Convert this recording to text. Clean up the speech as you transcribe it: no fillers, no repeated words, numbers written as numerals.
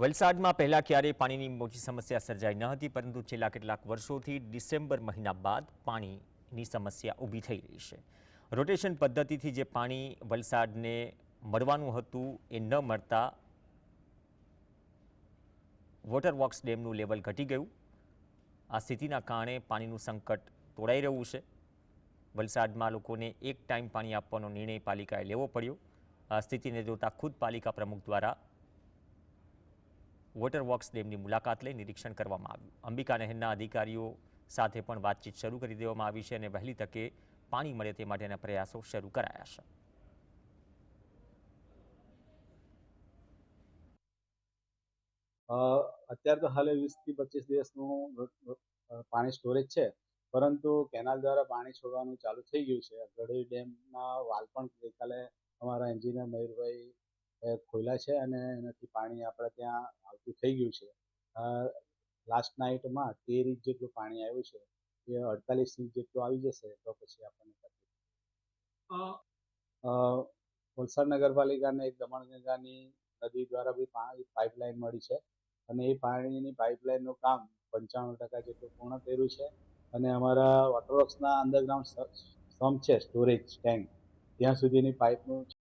વલસાડમાં પહેલા ક્યારેય પાણીની મોટી સમસ્યા સર્જાઈ ન હતી, પરંતુ છેલ્લા કેટલાક વર્ષોથી ડિસેમ્બર મહિના બાદ પાણીની સમસ્યા ઊભી થઈ રહી છે. રોટેશન પદ્ધતિથી જે પાણી વલસાડને મળવાનું હતું એ ન મળતા વોટર વર્ક્સ ડેમનું લેવલ ઘટી ગયું. આ સ્થિતિના કારણે પાણીનું સંકટ તોડાઈ રહ્યું છે. વલસાડમાં લોકોને એક ટાઈમ પાણી આપવાનો નિર્ણય પાલિકાએ લેવો પડ્યો. આ સ્થિતિને જોતા ખુદ પાલિકા પ્રમુખ દ્વારા વોટર વર્ક્સ ડેમની મુલાકાત લઈ નિરીક્ષણ કરવામાં આવ્યું. અંબિકા નહેરના અધિકારીઓ સાથે પણ વાતચીત શરૂ કરી દેવામાં આવી છે અને વહેલી તકે પાણી મળે તે માટેના પ્રયાસો શરૂ કરાયા છે. અત્યારે તો હાલે 20 થી 25 દિવસનું પાણી સ્ટોરેજ છે, પરંતુ કેનાલ દ્વારા પાણી છોડવાનું ચાલુ થઈ ગયું છે. ગઢોઈ ડેમના વાલ પણ ગઈકાલે અમારા એન્જિનિયર મયુરભાઈ ખોલ્યા છે અને એનાથી પાણી આપણે ત્યાં આવતું થઈ ગયું છે. લાસ્ટ નાઇટમાં 13 ઇંચ જેટલું પાણી આવ્યું છે. એ 48 ઇંચ જેટલું આવી જશે તો પછી આપણને વલસાડ નગરપાલિકાને એક દમણગંગાની નદી દ્વારા બી પાઇપલાઇન મળી છે અને એ પાણીની પાઇપલાઇનનું કામ 95% જેટલું પૂર્ણ કર્યું છે. અને અમારા વોટરવર્ક્સના અંડરગ્રાઉન્ડ સમ્પ છે, સ્ટોરેજ ટેન્ક, ત્યાં સુધીની પાઇપનું